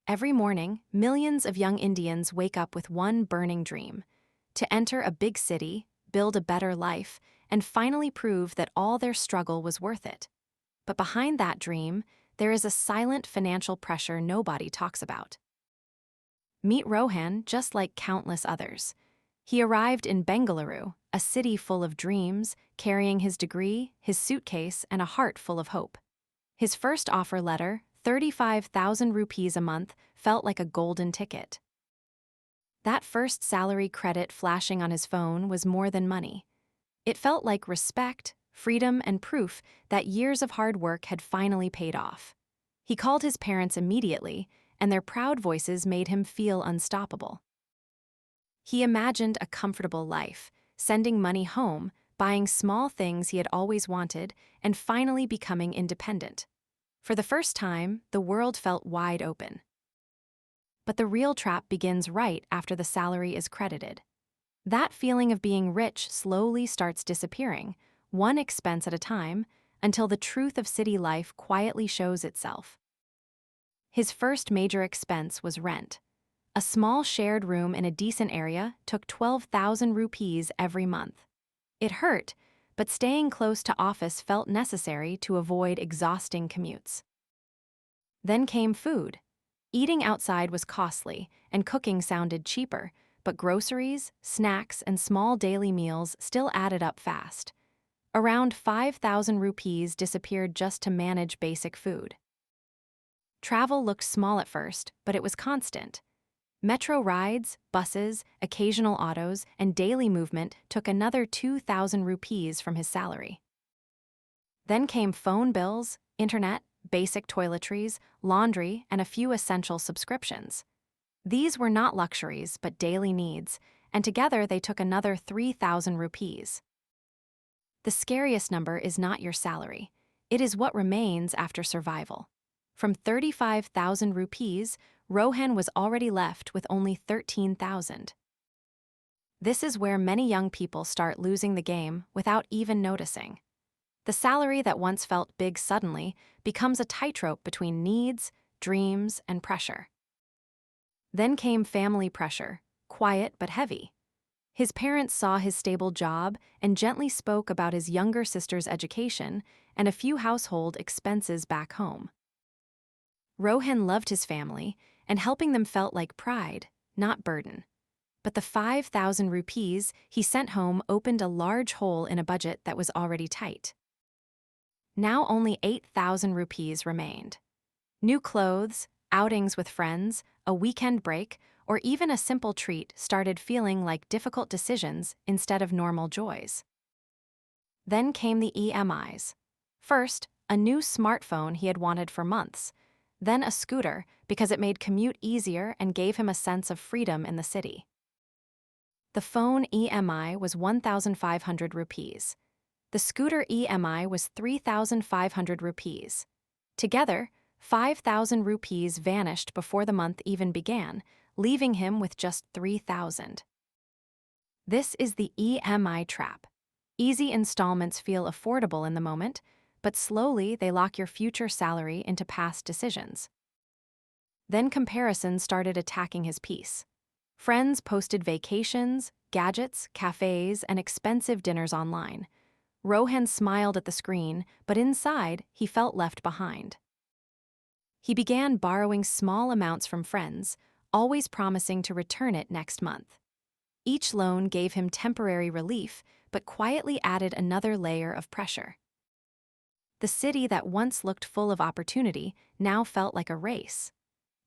Every morning, millions of young Indians wake up with one burning dream: to enter a big city, build a better life, and finally prove that all their struggle was worth it. But behind that dream, there is a silent financial pressure nobody talks about. Meet Rohan, just like countless others. He arrived in Bengaluru, a city full of dreams, carrying his degree, his suitcase, and a heart full of hope. His first offer letter, 35,000 rupees a month, felt like a golden ticket. That first salary credit flashing on his phone was more than money. It felt like respect, freedom, and proof that years of hard work had finally paid off. He called his parents immediately, and their proud voices made him feel unstoppable. He imagined a comfortable life, sending money home, buying small things he had always wanted, and finally becoming independent. For the first time, the world felt wide open. But the real trap begins right after the salary is credited. That feeling of being rich slowly starts disappearing, one expense at a time, until the truth of city life quietly shows itself. His first major expense was rent. A small shared room in a decent area took 12,000 rupees every month. It hurt, but staying close to office felt necessary to avoid exhausting commutes. Then came food. Eating outside was costly, and cooking sounded cheaper, but groceries, snacks, and small daily meals still added up fast. Around 5,000 rupees disappeared just to manage basic food. Travel looked small at first, but it was constant. Metro rides, buses, occasional autos, and daily movement took another 2,000 rupees from his salary. Then came phone bills, internet, basic toiletries, laundry, and a few essential subscriptions. These were not luxuries, but daily needs, and together they took another 3,000 rupees. The scariest number is not your salary. It is what remains after survival. From 35,000 rupees, Rohan was already left with only 13,000. This is where many young people start losing the game without even noticing. The salary that once felt big suddenly becomes a tightrope between needs, dreams, and pressure. Then came family pressure, quiet but heavy. His parents saw his stable job and gently spoke about his younger sister's education and a few household expenses back home. Rohan loved his family, and helping them felt like pride, not burden. But the 5,000 rupees he sent home opened a large hole in a budget that was already tight. Now only 8,000 rupees remained. New clothes, outings with friends, a weekend break, or even a simple treat started feeling like difficult decisions instead of normal joys. Then came the EMIs. First, a new smartphone he had wanted for months. Then a scooter because it made commute easier and gave him a sense of freedom in the city. The phone EMI was 1,500 rupees. The scooter EMI was 3,500 rupees. Together, 5,000 rupees vanished before the month even began, leaving him with just 3,000. This is the EMI trap. Easy installments feel affordable in the moment, but slowly they lock your future salary into past decisions. Then comparison started attacking his peace. Friends posted vacations, gadgets, cafes, and expensive dinners online. Rohan smiled at the screen, but inside, he felt left behind. He began borrowing small amounts from friends, always promising to return it next month. Each loan gave him temporary relief, but quietly added another layer of pressure. The city that once looked full of opportunity now felt like a race.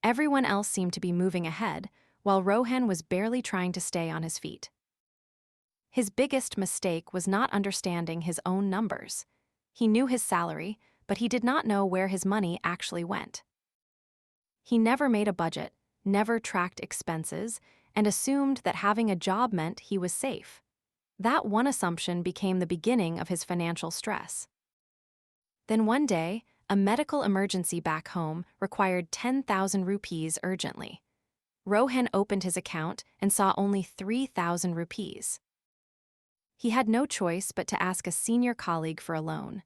Everyone else seemed to be moving ahead, while Rohan was barely trying to stay on his feet. His biggest mistake was not understanding his own numbers. He knew his salary, but he did not know where his money actually went. He never made a budget, never tracked expenses, and assumed that having a job meant he was safe. That one assumption became the beginning of his financial stress. Then one day, a medical emergency back home required 10,000 rupees urgently. Rohan opened his account and saw only 3,000 rupees. He had no choice but to ask a senior colleague for a loan.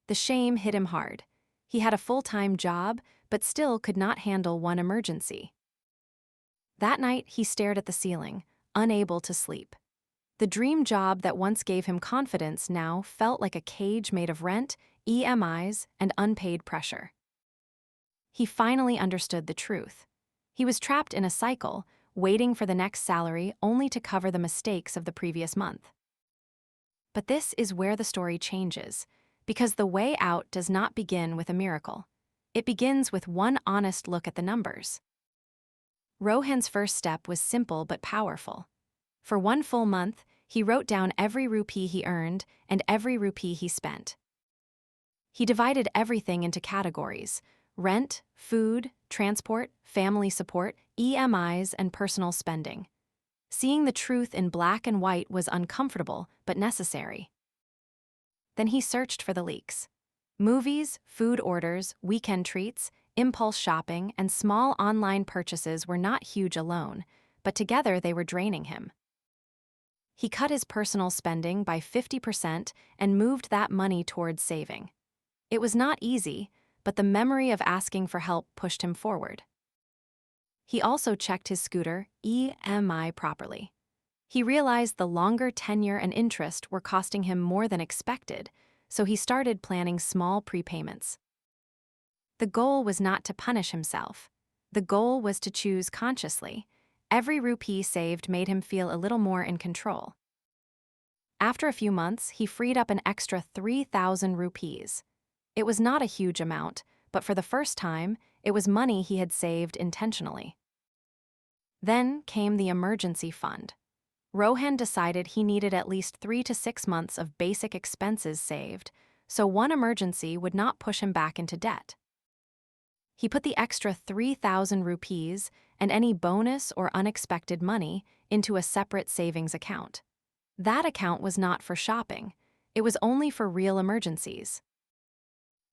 The shame hit him hard. He had a full-time job, but still could not handle one emergency. That night, he stared at the ceiling, unable to sleep. The dream job that once gave him confidence now felt like a cage made of rent, EMIs, and unpaid pressure. He finally understood the truth. He was trapped in a cycle, waiting for the next salary only to cover the mistakes of the previous month. But this is where the story changes, because the way out does not begin with a miracle. It begins with one honest look at the numbers. Rohan's first step was simple but powerful. For one full month, he wrote down every rupee he earned and every rupee he spent. He divided everything into categories: rent, food, transport, family support, EMIs, and personal spending. Seeing the truth in black and white was uncomfortable but necessary. Then he searched for the leaks. Movies, food orders, weekend treats, impulse shopping, and small online purchases were not huge alone, but together they were draining him. He cut his personal spending by 50% and moved that money towards saving. It was not easy, but the memory of asking for help pushed him forward. He also checked his scooter EMI properly. He realized the longer tenure and interest were costing him more than expected, so he started planning small prepayments. The goal was not to punish himself. The goal was to choose consciously. Every rupee saved made him feel a little more in control. After a few months, he freed up an extra 3,000 rupees. It was not a huge amount, but for the first time, it was money he had saved intentionally. Then came the emergency fund. Rohan decided he needed at least 3 to 6 months of basic expenses saved, so one emergency would not push him back into debt. He put the extra 3,000 rupees and any bonus or unexpected money into a separate savings account. That account was not for shopping. It was only for real emergencies.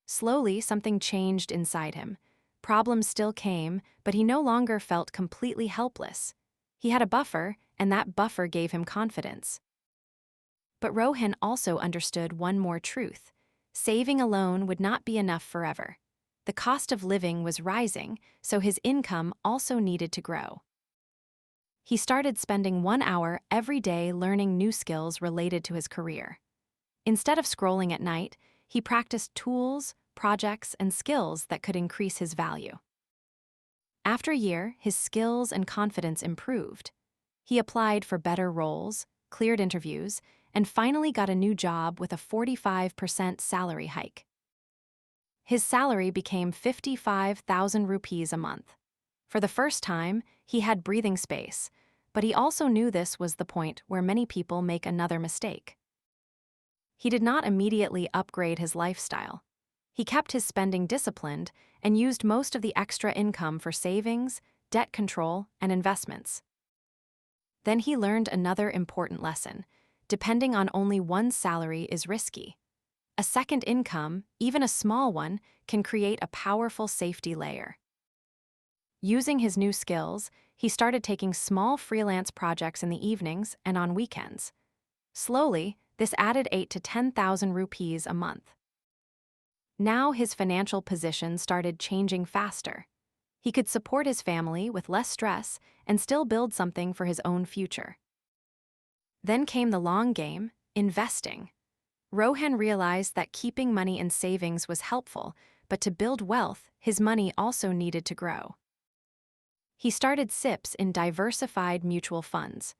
Slowly, something changed inside him. Problems still came, but he no longer felt completely helpless. He had a buffer, and that buffer gave him confidence. But Rohan also understood one more truth. Saving alone would not be enough forever. The cost of living was rising, so his income also needed to grow. He started spending 1 hour every day learning new skills related to his career. Instead of scrolling at night, he practiced tools, projects, and skills that could increase his value. After a year, his skills and confidence improved. He applied for better roles, cleared interviews, and finally got a new job with a 45% salary hike. His salary became 55,000 rupees a month. For the first time, he had breathing space, but he also knew this was the point where many people make another mistake. He did not immediately upgrade his lifestyle. He kept his spending disciplined and used most of the extra income for savings, debt control, and investments. Then he learned another important lesson. Depending on only one salary is risky. A second income, even a small one, can create a powerful safety layer. Using his new skills, he started taking small freelance projects in the evenings and on weekends. Slowly, this added 8 to 10,000 rupees a month. Now his financial position started changing faster. He could support his family with less stress and still build something for his own future. Then came the long game, investing. Rohan realized that keeping money in savings was helpful, but to build wealth, his money also needed to grow. He started SIPs in diversified mutual funds.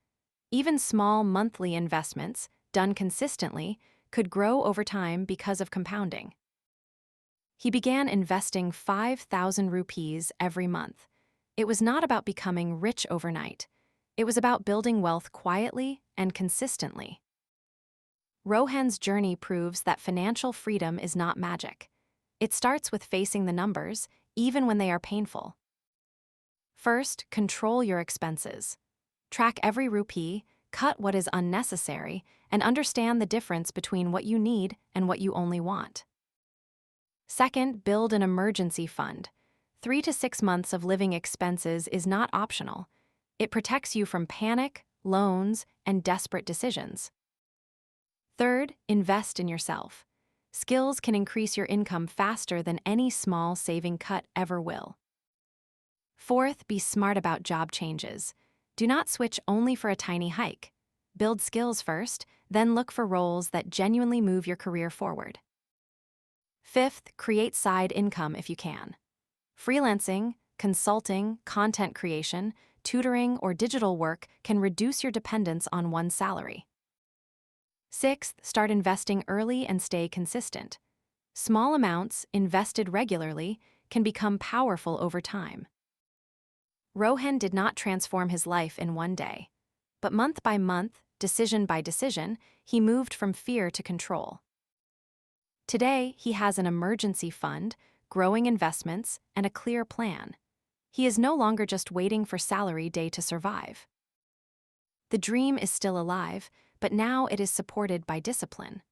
Even small monthly investments, done consistently, could grow over time because of compounding. He began investing 5,000 rupees every month. It was not about becoming rich overnight. It was about building wealth quietly and consistently. Rohan's journey proves that financial freedom is not magic. It starts with facing the numbers, even when they are painful. First, control your expenses. Track every rupee, cut what is unnecessary, and understand the difference between what you need and what you only want. Second, build an emergency fund. 3 to 6 months of living expenses is not optional. It protects you from panic, loans, and desperate decisions. Third, invest in yourself. Skills can increase your income faster than any small saving cut ever will. Fourth, be smart about job changes. Do not switch only for a tiny hike. Build skills first, then look for roles that genuinely move your career forward. Fifth, create side income if you can. Freelancing, consulting, content creation, tutoring, or digital work can reduce your dependence on one salary. Sixth, start investing early and stay consistent. Small amounts, invested regularly, can become powerful over time. Rohan did not transform his life in one day. But month by month, decision by decision, he moved from fear to control. Today, he has an emergency fund, growing investments, and a clear plan. He is no longer just waiting for salary day to survive. The dream is still alive, but now it is supported by discipline.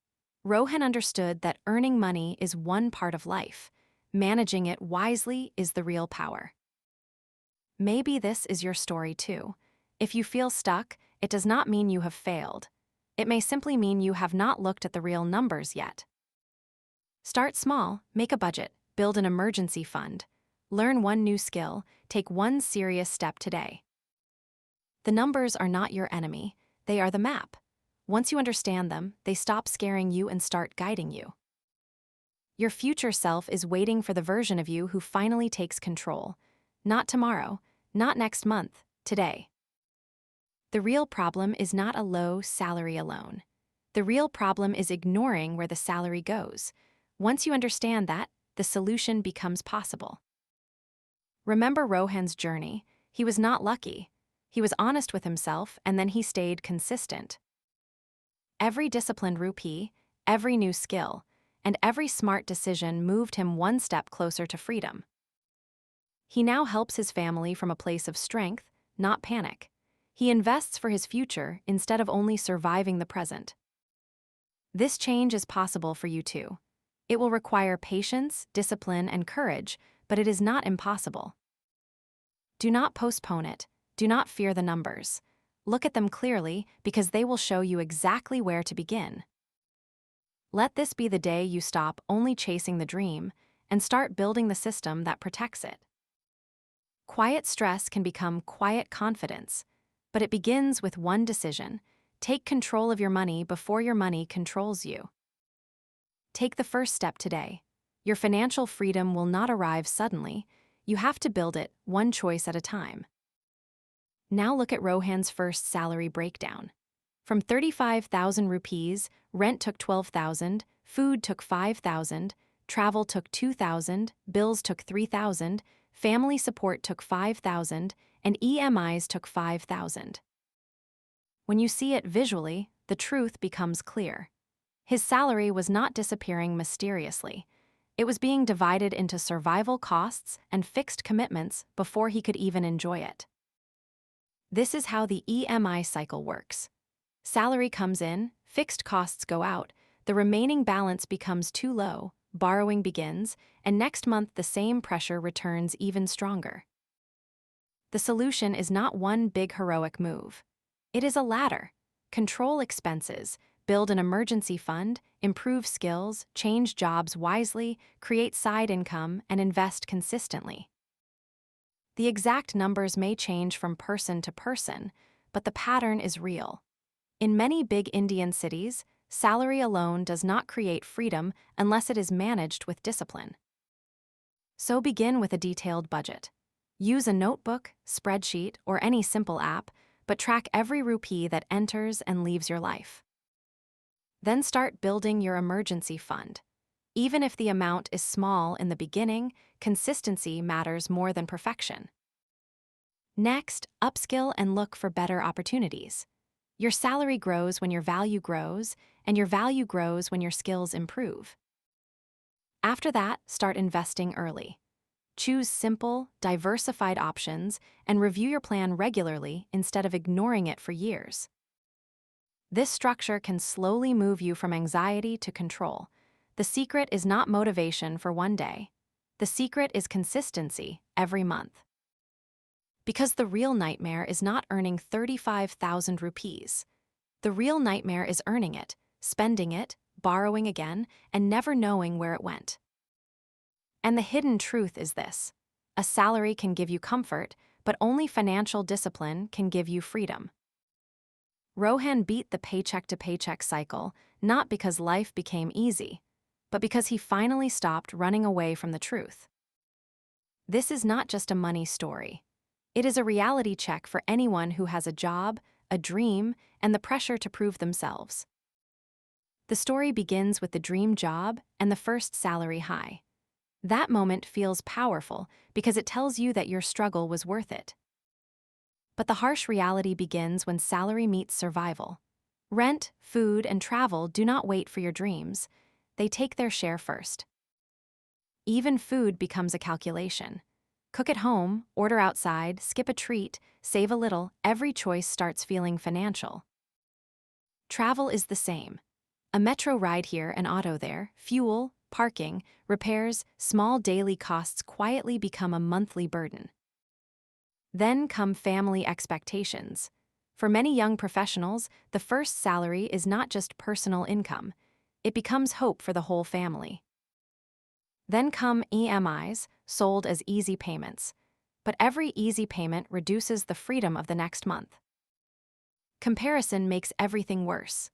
Rohan understood that earning money is one part of life. Managing it wisely is the real power. Maybe this is your story too. If you feel stuck, it does not mean you have failed. It may simply mean you have not looked at the real numbers yet. Start small, make a budget, build an emergency fund. Learn one new skill, take one serious step today. The numbers are not your enemy, they are the map. Once you understand them, they stop scaring you and start guiding you. Your future self is waiting for the version of you who finally takes control. Not tomorrow, not next month, today. The real problem is not a low salary alone. The real problem is ignoring where the salary goes. Once you understand that, the solution becomes possible. Remember Rohan's journey. He was not lucky. He was honest with himself, and then he stayed consistent. Every disciplined rupee, every new skill, and every smart decision moved him one step closer to freedom. He now helps his family from a place of strength, not panic. He invests for his future instead of only surviving the present. This change is possible for you too. It will require patience, discipline, and courage, but it is not impossible. Do not postpone it. Do not fear the numbers. Look at them clearly because they will show you exactly where to begin. Let this be the day you stop only chasing the dream and start building the system that protects it. Quiet stress can become quiet confidence, but it begins with one decision. Take control of your money before your money controls you. Take the first step today. Your financial freedom will not arrive suddenly. You have to build it one choice at a time. Now look at Rohan's first salary breakdown. From 35,000 rupees, rent took 12,000, food took 5,000, travel took 2,000, bills took 3,000, family support took 5,000, and EMIs took 5,000. When you see it visually, the truth becomes clear. His salary was not disappearing mysteriously. It was being divided into survival costs and fixed commitments before he could even enjoy it. This is how the EMI cycle works. Salary comes in, fixed costs go out, the remaining balance becomes too low, borrowing begins, and next month the same pressure returns even stronger. The solution is not one big heroic move. It is a ladder. Control expenses, build an emergency fund, improve skills, change jobs wisely, create side income, and invest consistently. The exact numbers may change from person to person, but the pattern is real. In many big Indian cities, salary alone does not create freedom unless it is managed with discipline. So begin with a detailed budget. Use a notebook, spreadsheet, or any simple app, but track every rupee that enters and leaves your life. Then start building your emergency fund. Even if the amount is small in the beginning, consistency matters more than perfection. Next, upskill and look for better opportunities. Your salary grows when your value grows, and your value grows when your skills improve. After that, start investing early. Choose simple, diversified options and review your plan regularly instead of ignoring it for years. This structure can slowly move you from anxiety to control. The secret is not motivation for one day. The secret is consistency every month. Because the real nightmare is not earning 35,000 rupees. The real nightmare is earning it, spending it, borrowing again, and never knowing where it went. And the hidden truth is this: a salary can give you comfort, but only financial discipline can give you freedom. Rohan beat the paycheck-to-paycheck cycle not because life became easy, but because he finally stopped running away from the truth. This is not just a money story. It is a reality check for anyone who has a job, a dream, and the pressure to prove themselves. The story begins with the dream job and the first salary high. That moment feels powerful because it tells you that your struggle was worth it. But the harsh reality begins when salary meets survival. Rent, food, and travel do not wait for your dreams. They take their share first. Even food becomes a calculation. Cook at home, order outside, skip a treat, save a little, every choice starts feeling financial. Travel is the same. A metro ride here, an auto there, fuel, parking, repairs, small daily costs quietly become a monthly burden. Then come family expectations. For many young professionals, the first salary is not just personal income. It becomes hope for the whole family. Then come EMIs, sold as easy payments. But every easy payment reduces the freedom of the next month. Comparison makes everything worse.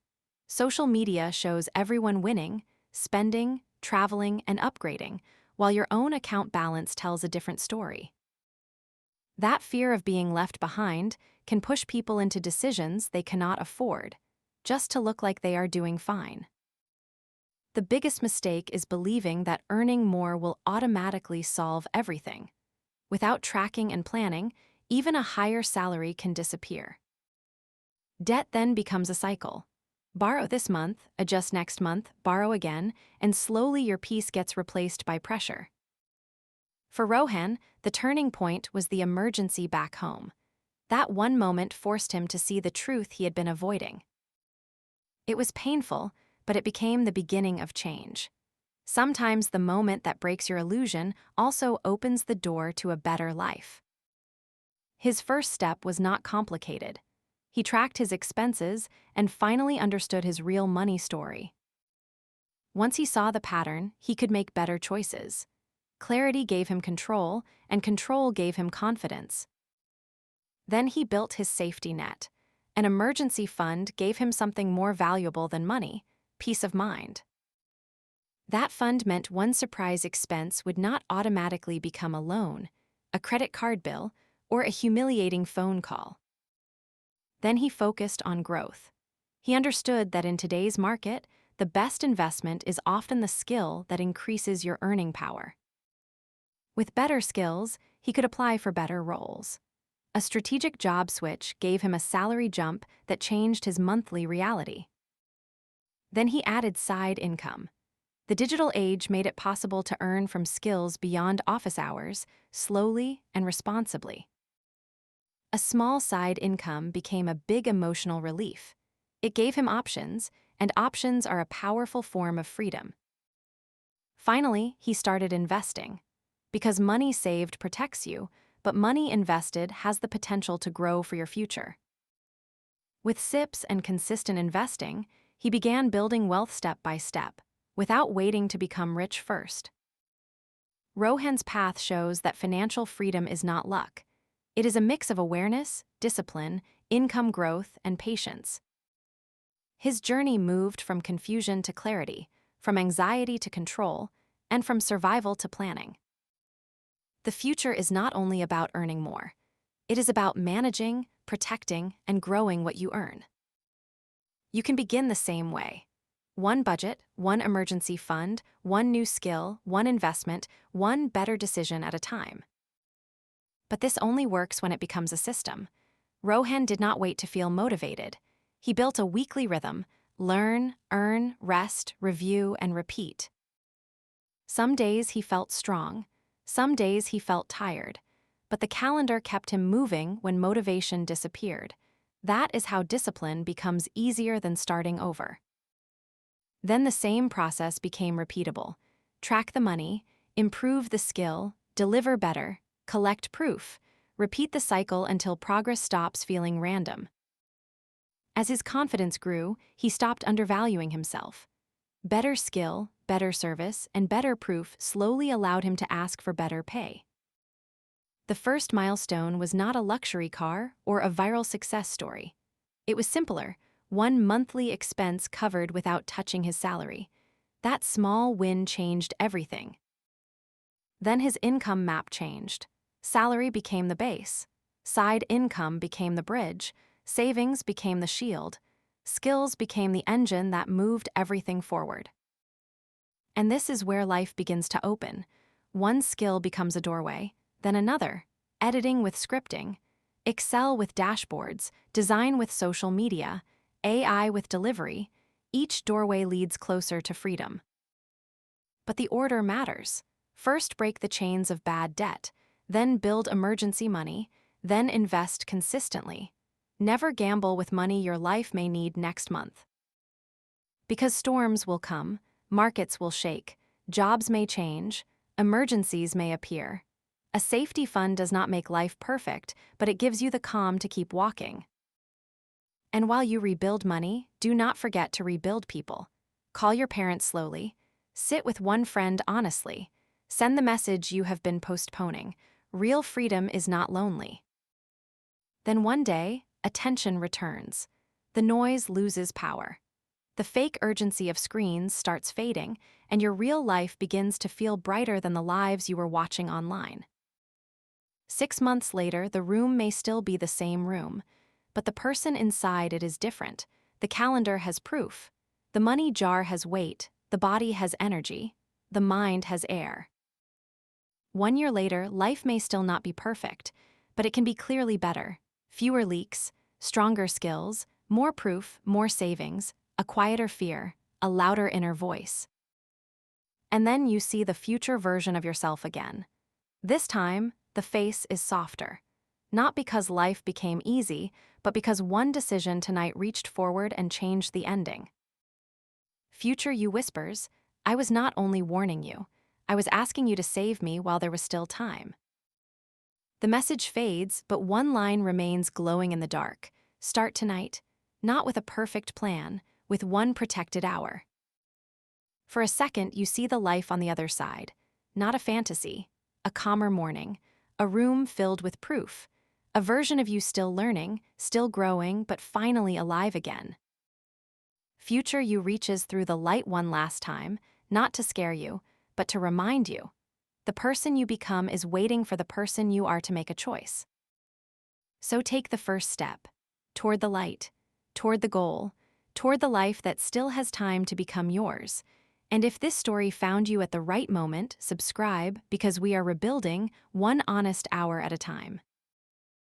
Social media shows everyone winning, spending, traveling, and upgrading, while your own account balance tells a different story. That fear of being left behind can push people into decisions they cannot afford, just to look like they are doing fine. The biggest mistake is believing that earning more will automatically solve everything. Without tracking and planning, even a higher salary can disappear. Debt then becomes a cycle. Borrow this month, adjust next month, borrow again, and slowly your peace gets replaced by pressure. For Rohan, the turning point was the emergency back home. That one moment forced him to see the truth he had been avoiding. It was painful, but it became the beginning of change. Sometimes the moment that breaks your illusion also opens the door to a better life. His first step was not complicated. He tracked his expenses and finally understood his real money story. Once he saw the pattern, he could make better choices. Clarity gave him control, and control gave him confidence. Then he built his safety net. An emergency fund gave him something more valuable than money: peace of mind. That fund meant one surprise expense would not automatically become a loan, a credit card bill, or a humiliating phone call. Then he focused on growth. He understood that in today's market, the best investment is often the skill that increases your earning power. With better skills, he could apply for better roles. A strategic job switch gave him a salary jump that changed his monthly reality. Then he added side income. The digital age made it possible to earn from skills beyond office hours, slowly and responsibly. A small side income became a big emotional relief. It gave him options, and options are a powerful form of freedom. Finally, he started investing. Because money saved protects you, but money invested has the potential to grow for your future. With SIPs and consistent investing, he began building wealth step by step, without waiting to become rich first. Rohan's path shows that financial freedom is not luck. It is a mix of awareness, discipline, income growth, and patience. His journey moved from confusion to clarity, from anxiety to control, and from survival to planning. The future is not only about earning more. It is about managing, protecting, and growing what you earn. You can begin the same way. One budget, one emergency fund, one new skill, one investment, one better decision at a time. But this only works when it becomes a system. Rohan did not wait to feel motivated. He built a weekly rhythm: learn, earn, rest, review, and repeat. Some days he felt strong. Some days he felt tired. But the calendar kept him moving when motivation disappeared. That is how discipline becomes easier than starting over. Then the same process became repeatable. Track the money, improve the skill, deliver better, collect proof, repeat the cycle until progress stops feeling random. As his confidence grew, he stopped undervaluing himself. Better skill, better service, and better proof slowly allowed him to ask for better pay. The first milestone was not a luxury car or a viral success story. It was simpler, one monthly expense covered without touching his salary. That small win changed everything. Then his income map changed. Salary became the base. Side income became the bridge. Savings became the shield. Skills became the engine that moved everything forward. And this is where life begins to open. One skill becomes a doorway, then another. Editing with scripting, Excel with dashboards, design with social media, AI with delivery. Each doorway leads closer to freedom. But the order matters. First, break the chains of bad debt, then build emergency money, then invest consistently. Never gamble with money your life may need next month. Because storms will come, markets will shake, jobs may change, emergencies may appear. A safety fund does not make life perfect, but it gives you the calm to keep walking. And while you rebuild money, do not forget to rebuild people. Call your parents slowly. Sit with one friend honestly. Send the message you have been postponing. Real freedom is not lonely. Then one day, attention returns. The noise loses power. The fake urgency of screens starts fading, and your real life begins to feel brighter than the lives you were watching online. 6 months later, the room may still be the same room, but the person inside it is different. The calendar has proof. The money jar has weight. The body has energy. The mind has air. 1 year later, life may still not be perfect, but it can be clearly better. Fewer leaks, stronger skills, more proof, more savings, a quieter fear, a louder inner voice. And then you see the future version of yourself again. This time, the face is softer. Not because life became easy, but because one decision tonight reached forward and changed the ending. Future you whispers, I was not only warning you, I was asking you to save me while there was still time. The message fades, but one line remains glowing in the dark. Start tonight, not with a perfect plan, with one protected hour. For a second, you see the life on the other side. Not a fantasy, a calmer morning, a room filled with proof, a version of you still learning, still growing, but finally alive again. Future you reaches through the light one last time, not to scare you, but to remind you. The person you become is waiting for the person you are to make a choice. So take the first step, toward the light, toward the goal, toward the life that still has time to become yours. And if this story found you at the right moment, subscribe, because we are rebuilding one honest hour at a time.